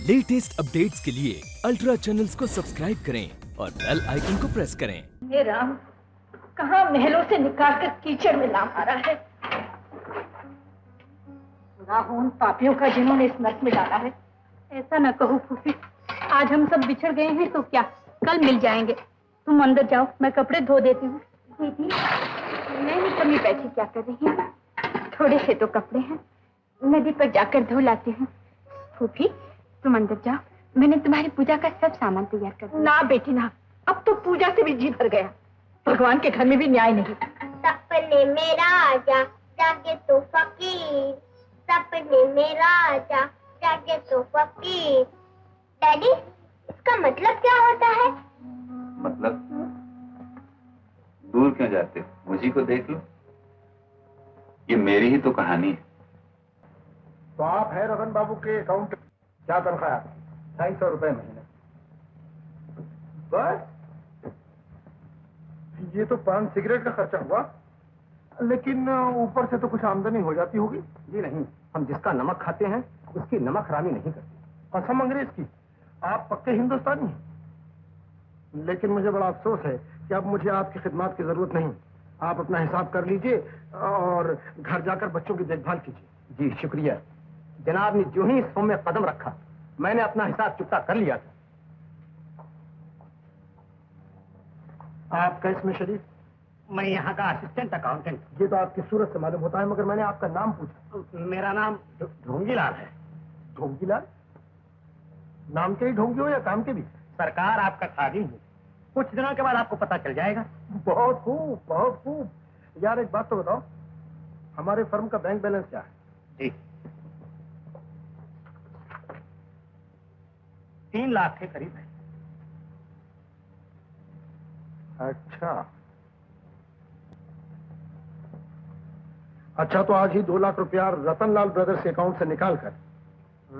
Latest updates के लिए ultra channels को सब्सक्राइब करें और बेल आइकन को प्रेस करें। ये राम कहाँ महलों से निकाल कर कीचड़ में ला मारा है। खुदा हो उन पापियों का जिन्होंने इस नर्क में डाला है। ऐसा न कहो फूफी, आज हम सब बिछड़ गए हैं तो क्या, कल मिल जाएंगे। तुम अंदर जाओ, मैं कपड़े धो देती हूँ। दीदी, मैं ही कमी बैठी क्या कर रही हूँ? थोड़े से तो कपड़े हैं, नदी पर जाकर धो लाती हूँ। फूफी तुम अंदर जाओ, मैंने तुम्हारी पूजा का सब सामान तैयार कर दिया। ना बेटी ना, अब तो पूजा से भी जी भर गया। भगवान के घर में भी न्याय नहीं। सपने में राजा जागे तो फकीर, सपने में राजा जागे तो फकीर। डैडी, इसका मतलब क्या होता है? मतलब दूर क्यों जाते हो, मुझे को देख लो, ये मेरी ही तो कहानी है। तो आप है रतन बाबू के अकाउंट, क्या तनख्वाह? 250 रुपए महीने। बस ये तो पान सिगरेट का खर्चा हुआ, लेकिन ऊपर से तो कुछ आमदनी हो जाती होगी। जी नहीं, हम जिसका नमक खाते हैं उसकी नमक हरामी नहीं करते। कसम अंग्रेज की, आप पक्के हिंदुस्तानी हैं। लेकिन मुझे बड़ा अफसोस है कि अब मुझे आपकी खिदमत की जरूरत नहीं। आप अपना हिसाब कर लीजिए और घर जाकर बच्चों की देखभाल कीजिए। जी शुक्रिया जनाब ने जो ही इस फॉर्म में कदम रखा, मैंने अपना हिसाब चुकता कर लिया था। आपका इसमें शरीफ? मैं यहाँ का असिस्टेंट अकाउंटेंट। ये तो आपकी सूरत से मालूम होता है, मगर मैंने आपका नाम पूछा। मेरा नाम ढोंगीलाल है। ढोंगीलाल? नाम के ही ढोंगी हो या काम के भी? सरकार आपका खादिम हूँ, कुछ दिनों के बाद आपको पता चल जाएगा। बहुत खूब, बहुत खूब। यार एक बात तो बताओ, हमारे फर्म का बैंक बैलेंस क्या है? जी 3 लाख के करीब है। अच्छा तो आज ही 2 लाख रुपया रतनलाल ब्रदर्स के अकाउंट से निकालकर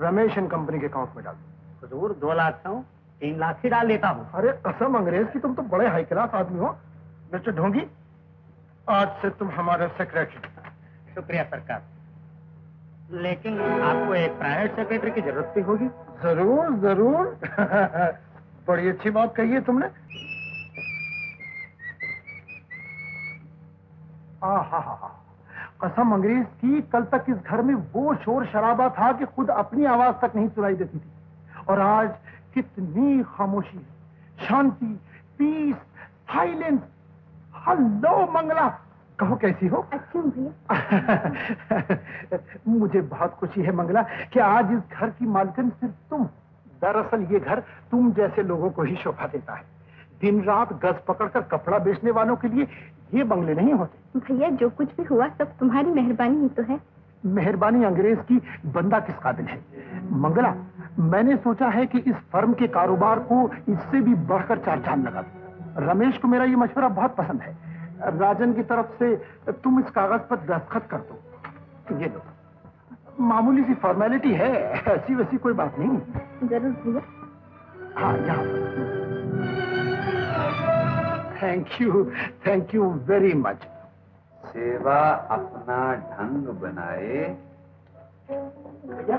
रमेश एंड कंपनी के अकाउंट में डाल दो। हुजूर 2 लाख क्यों, 3 लाख ही डाल देता हूँ। अरे कसम अंग्रेज की, तुम तो बड़े हाई क्लास आदमी हो। मिस्टर ढोंगी, आज से तुम हमारे सेक्रेटरी। शुक्रिया सरकार, लेकिन आपको एक प्राइवेट सेक्रेटरी की जरूरत भी होगी। जरूर जरूर बड़ी अच्छी बात कही है तुमने। हा कसम अंग्रेज की, कल तक इस घर में वो शोर शराबा था कि खुद अपनी आवाज तक नहीं सुनाई देती थी, और आज कितनी खामोशी है, शांति, पीस, साइलेंस। हेलो मंगला, कहो कैसी हो? अच्छी हूँ भैया। मुझे बहुत खुशी है मंगला कि आज इस घर की मालकिन सिर्फ तुम। दरअसल ये घर तुम जैसे लोगों को ही शोभा देता है। दिन रात गज पकड़कर कपड़ा बेचने वालों के लिए ये बंगले नहीं होते। भैया जो कुछ भी हुआ सब तुम्हारी मेहरबानी ही तो है। मेहरबानी अंग्रेज की बंदा किस काबिल है। मंगला, मैंने सोचा है कि इस फर्म के कारोबार को इससे भी बढ़कर 4 चांद लगा दूं। रमेश को मेरा ये मशवरा बहुत पसंद है। राजन की तरफ से तुम इस कागज पर दस्तखत कर दो। ये लो, मामूली सी फॉर्मेलिटी है, ऐसी वैसी कोई बात नहीं। जरूर भैया। हाँ यहाँ। Thank you very much. सेवा अपना ढंग बनाए। भैया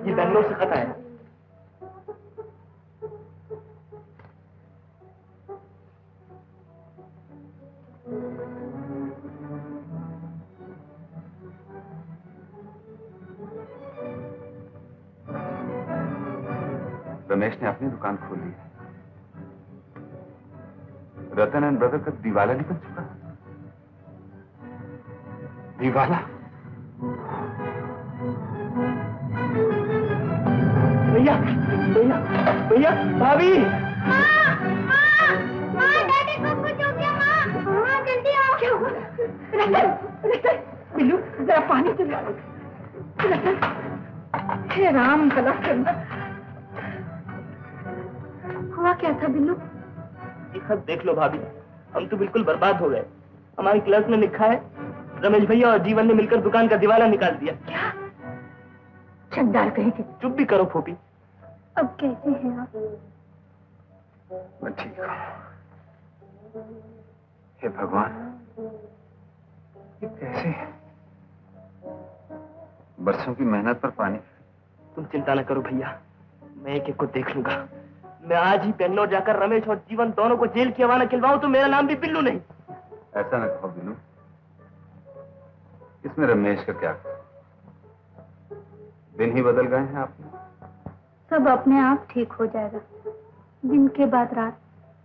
ये बेंगलोर से खत आया। रमेश ने अपनी दुकान खोल ली है। रतन एंड ब्रदर का दिवाला निकल चुका। दिवाला? भैया भैया भैया, भाभी। डैडी को कुछ हो गया। माँ जल्दी आओ। क्या हुआ? रतन, बिल्लू जरा पानी दिला। रतन, हे राम भला करना। हुआ क्या था बिल्लू? देख लो भाभी, हम तो बिल्कुल बर्बाद हो गए। हमारी क्लास में लिखा है रमेश भैया और जीवन ने मिलकर दुकान का दिवाला निकाल दिया। क्या? चंडाल कहेंगे। चुप भी करो फूफी। अब कैसे हैं आप? मैं ठीक हूँ। हे भगवान, ये कैसे? बरसों की मेहनत पर पानी। तुम चिंता न करो भैया, मैं एक एक को देख लूंगा। मैं आज ही बेंगलोर जाकर रमेश और जीवन दोनों को जेल की हवाला खिलवाऊं तो मेरा नाम भी बिल्लू नहीं। ऐसा न कहो बिल्लू, इसमें रमेश का क्या? दिन ही बदल गए हैं आपने। सब अपने आप ठीक हो जाएगा। दिन के बाद रात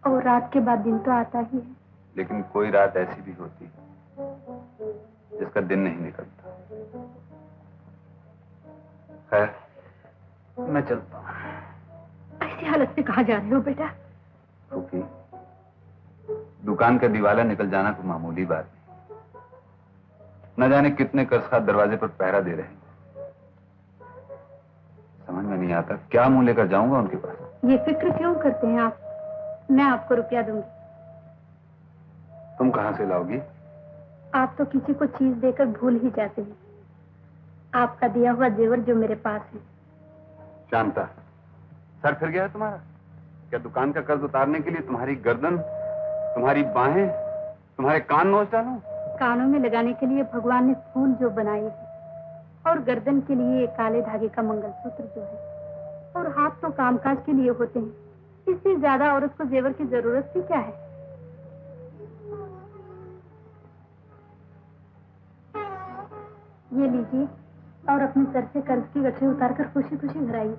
और रात के बाद दिन तो आता ही है। लेकिन कोई रात ऐसी भी होती है जिसका दिन नहीं निकलता। खैर मैं चलता हूँ। ऐसी हालत में कहाँ जा रहे हो बेटा? फूफी, दुकान का दिवाला निकल जाना कोई मामूली बात नहीं। न जाने कितने कर्जखात दरवाजे पर पहरा दे रहे हैं। समझ में नहीं आता क्या मुंह लेकर जाऊंगा उनके पास। ये फिक्र क्यों करते हैं आप? मैं आपको रुपया दूंगी। तुम कहां से लाओगी? आप तो किसी को चीज देकर भूल ही जाते हैं। आपका दिया हुआ जेवर जो मेरे पास है। शांता, सर फिर गया तुम्हारा? क्या दुकान का कर्ज उतारने के लिए तुम्हारी गर्दन, तुम्हारी बाहें, तुम्हारे कान नोच डालूं? कानों में लगाने के लिए भगवान ने फूल जो बनाए हैं और गर्दन के लिए एक काले धागे का मंगलसूत्र जो है, और हाथ तो कामकाज के लिए होते हैं। इससे ज्यादा औरत को जेवर की जरूरत भी क्या है? ये लीजिए और अपने सर से कर्ज की गठरी उतारकर खुशी खुशी घर आइए।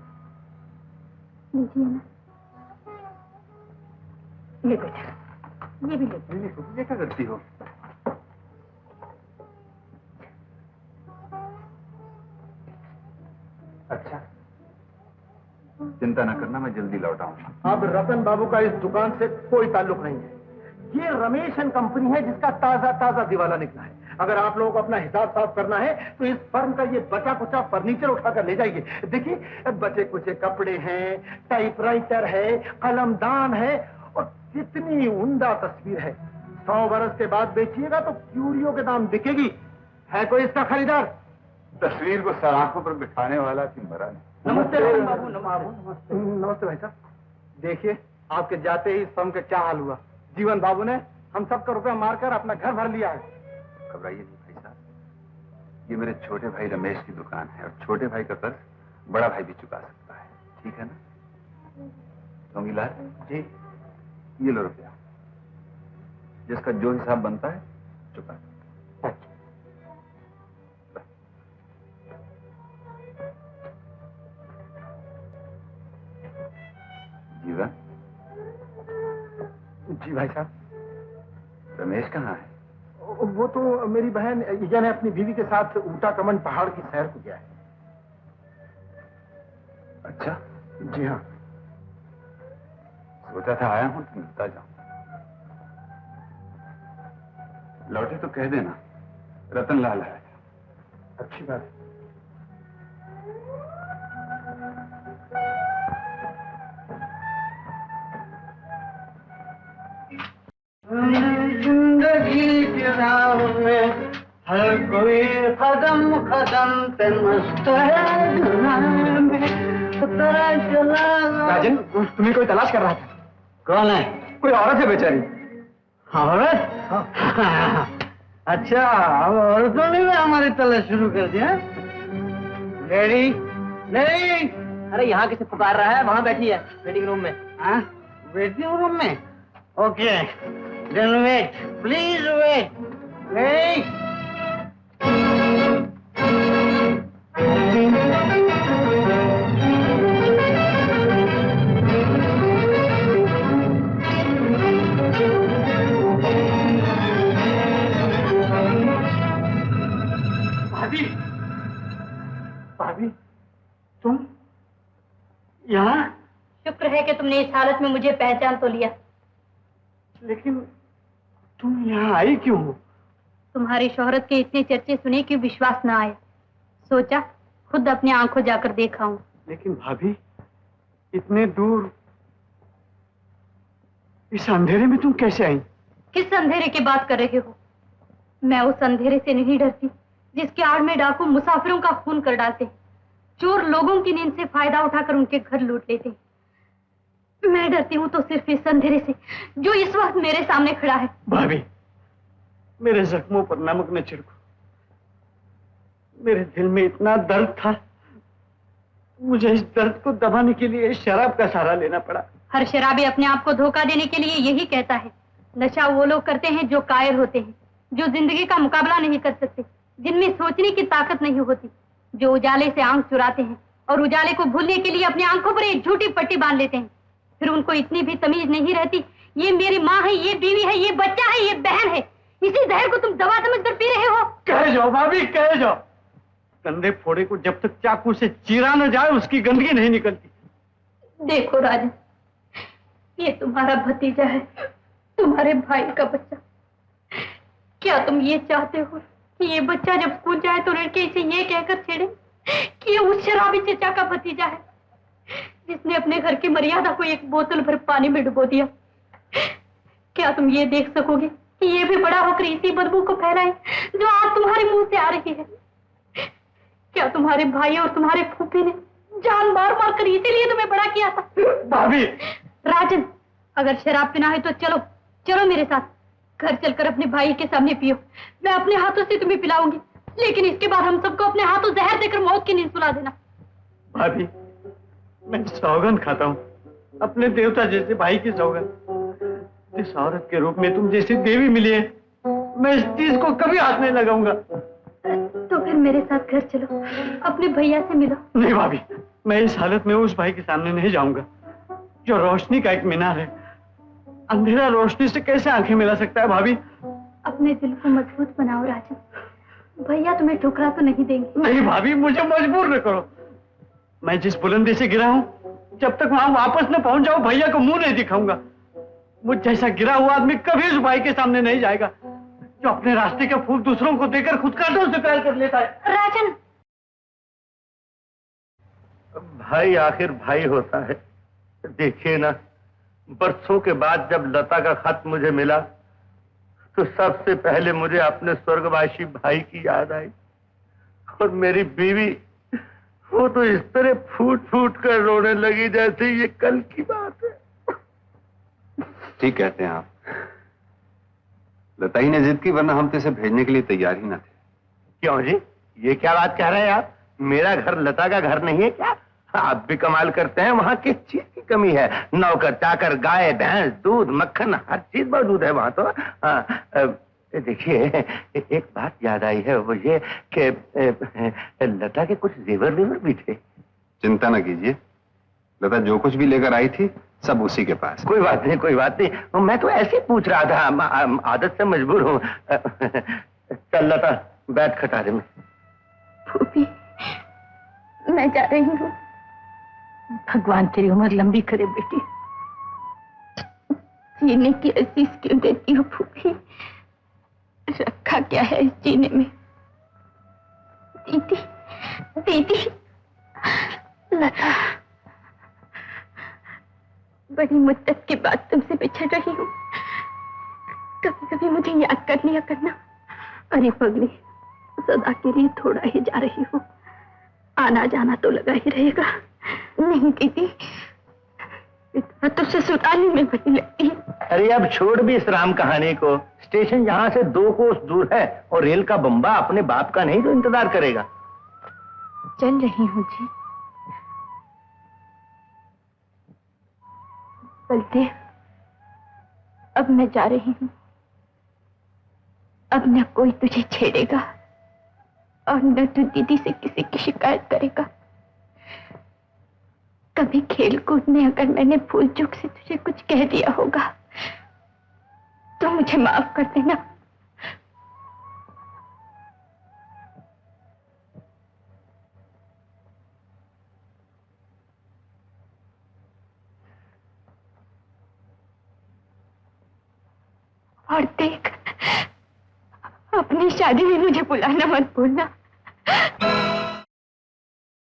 लीजिए ना। ये बेटा, ये भी लीजिए। ये क्या करती हो? अच्छा, चिंता न करना, मैं जल्दी लौट आऊंगा। अब रतन बाबू का इस दुकान से कोई ताल्लुक नहीं है। ये रमेश एंड कंपनी है जिसका ताजा ताजा दिवाला निकला है। अगर आप लोगों को अपना हिसाब साफ करना है तो इस फर्म का ये बचा कुचा फर्नीचर उठाकर ले जाइए। देखिए, बचे कुचे कपड़े हैं, टाइपराइटर है, कलमदान है और कितनी उम्दा तस्वीर है। 100 बरस के बाद बेचिएगा तो क्यूरियो के दाम बिकेगी। है कोई इसका खरीदार? तस्वीर को सलाखों पर बिठाने वाला कि मरा नहीं। नमस्ते बाबू। नमस्ते भाई साहब। देखिए, आपके जाते ही इस फर्म का क्या हाल हुआ। जीवन बाबू ने हम सबका रुपया मारकर अपना घर भर लिया है। घबराइए नहीं भाई साहब, ये मेरे छोटे भाई रमेश की दुकान है और छोटे भाई का कर्ज बड़ा भाई भी चुका सकता है। ठीक है ना रंगीलाल जी? ये लो रुपया, जिसका जो हिसाब बनता है चुका। जीवन। जी भाई साहब। रमेश कहाँ है? वो तो मेरी बहन ईजा ने अपनी बीवी के साथ ऊटा कमन पहाड़ की सैर को गया है। अच्छा। जी हाँ। सोचा था आया हूं तो मिलता जाऊं। लौटे तो कह देना रतन लाल है। अच्छी बात है। जिंदगी की राह में हर कोई कदम कदम पे मस्त है। राजन, तुम्हें कोई तलाश कर रहा था। कौन है? कोई औरत है बेचारी। औरत? हाँ। अच्छा, अब औरतों ने भी हमारी तलाश शुरू कर दिया। Lady, lady. अरे यहाँ किसे पुकार रहा है? वहाँ बैठी है वेटिंग रूम में। हाँ, वेटिंग रूम में? Okay, then wait, please wait. Wait. भाभी, भाभी, तुम यहाँ? शुक्र है कि तुमने इस हालत में मुझे पहचान तो लिया। लेकिन तुम यहाँ आई क्यों हो? तुम्हारी शोहरत के इतने चर्चे सुने कि विश्वास न आया। सोचा खुद अपनी आंखों जाकर देखा हूं। लेकिन भाभी, इतने दूर इस अंधेरे में तुम कैसे आई? किस अंधेरे की बात कर रहे हो? मैं उस अंधेरे से नहीं डरती जिसके आड़ में डाकू मुसाफिरों का खून कर डालते, चोर लोगों की नींद से फायदा उठाकर उनके घर लूट लेते। मैं डरती हूँ तो सिर्फ इस अंधेरे से जो इस वक्त मेरे सामने खड़ा है। भाभी, मेरे जख्मों पर नमक न छिड़को। मेरे दिल में इतना दर्द था मुझे इस दर्द को दबाने के लिए शराब का सहारा लेना पड़ा। हर शराबी अपने आप को धोखा देने के लिए यही कहता है। नशा वो लोग करते हैं जो कायर होते हैं, जो जिंदगी का मुकाबला नहीं कर सकते, जिनमें सोचने की ताकत नहीं होती, जो उजाले से आंख चुराते हैं और उजाले को भूलने के लिए अपनी आंखों पर एक झूठी पट्टी बांध लेते हैं। फिर उनको इतनी भी तमीज नहीं रहती, ये मेरी माँ है, ये बीवी है, ये बच्चा है, ये बहन है, इसी जहर को तुम दवा समझकर पी रहे हो। कह जाओ भाभी, कह जाओ। कंधे फोड़े को जब तक चाकू से चीरा न जाए उसकी गंदगी नहीं निकलती। देखो राजन, ये तुम्हारा भतीजा है, तुम्हारे भाई का बच्चा। क्या तुम ये चाहते हो कि ये बच्चा जब स्कूल जाए तो लड़के इसे ये कहकर छेड़े कि ये उस शराबी चचा का भतीजा है जिसने अपने घर की मर्यादा को एक बोतल भर पानी में डुबो दिया? क्या तुम ये देख सकोगे कि ये भी बड़ा होकर इसी बदबू को फैलाए जो आज तुम्हारे मुंह से आ रही है? क्या तुम्हारे भाई और तुम्हारे फूफी ने जान मार मार कर इसीलिए तुम्हें बड़ा किया था? भाभी! राजन, अगर शराब पीना है तो चलो, चलो मेरे साथ। घर चलकर अपने भाई के सामने पियो, मैं अपने हाथों से तुम्हें पिलाऊंगी, लेकिन इसके बाद हम सबको अपने हाथों जहर देकर मौत की नींद सुला देना। भाभी, मैं सौगंध खाता हूँ, अपने देवता जैसे भाई की सौगंध। इस औरत के रूप में तुम जैसी देवी मिली है, मैं इस चीज को कभी हाथ नहीं लगाऊंगा। तो फिर मेरे साथ घर चलो, अपने भैया से मिलो। नहीं भाभी, मैं इस हालत में उस भाई के सामने नहीं जाऊंगा जो रोशनी का एक मीनार है। अंधेरा रोशनी से कैसे आंखें मिला सकता है भाभी? अपने दिल को मजबूत बनाओ राजन, भैया तुम्हें ठुकरा तो नहीं देंगे। नहीं भाभी, मुझे मजबूर न करो। मैं जिस बुलंदी से गिरा हूँ, जब तक वहां वापस न पहुंच जाऊं भैया को मुंह नहीं दिखाऊंगा। मुझ जैसा गिरा हुआ आदमी कभी उस भाई के सामने नहीं जाएगा जो अपने रास्ते के फूल दूसरों को देकर खुद कांटों से प्यार कर लेता है। राजन! भाई आखिर भाई होता है। देखिए ना, बरसों के बाद जब लता का खत मुझे मिला तो सबसे पहले मुझे अपने स्वर्गवासी भाई की याद आई। और मेरी बीवी, वो तो इस तरह फूट फूट कर रोने लगी जैसे ये कल की बात है। ठीक कहते हैं आप। लता ही ने जिद की, वरना हम तो इसे भेजने के लिए तैयार ही ना थे। क्यों जी, ये क्या बात कह रहे हैं आप? मेरा घर लता का घर नहीं है क्या? आप भी कमाल करते हैं। वहाँ किस चीज की कमी है? नौकर चाकर, गाय भैंस, दूध मक्खन, हर चीज मौजूद है वहाँ तो। देखिए, एक बात याद आई है, वो ये कि लता के कुछ जेवर वेवर भी थे। चिंता ना कीजिए, लता जो कुछ भी लेकर आई थी सब उसी के पास। कोई बात नहीं, कोई बात नहीं। मैं तो ऐसे ही पूछ रहा था, आदत से मजबूर हूँ। चल लता, बैठ खटारे में। फूफी, मैं जा रही हूँ। भगवान तेरी उम्र लंबी करे बेटी। जीने की असीस क्यों देती हो फूफी? रखा क्या है इस जीने में? दीदी, दीदी, लता, बड़ी मुद्दत के बाद तुमसे बिछड़ रही हूँ। कभी कभी मुझे याद कर लिया करना। अरे पगली, सदा के लिए थोड़ा ही जा रही हूँ, आना जाना तो लगा ही रहेगा। नहीं दीदी, इतना तो ससुराली में बड़ी लगती है। अरे अब छोड़ भी इस राम कहानी को। स्टेशन यहाँ से 2 कोस दूर है और रेल का बम्बा अपने बाप का नहीं तो इंतजार करेगा। चल रही हूँ जी। बलदेव, अब मैं जा रही हूँ। अब न कोई तुझे छेड़ेगा और न तू दीदी से किसी की शिकायत करेगा। कभी खेल कूद में अगर मैंने भूल चूक से तुझे कुछ कह दिया होगा तो मुझे माफ कर देना। और देख, अपनी शादी में मुझे बुलाना मत भूलना।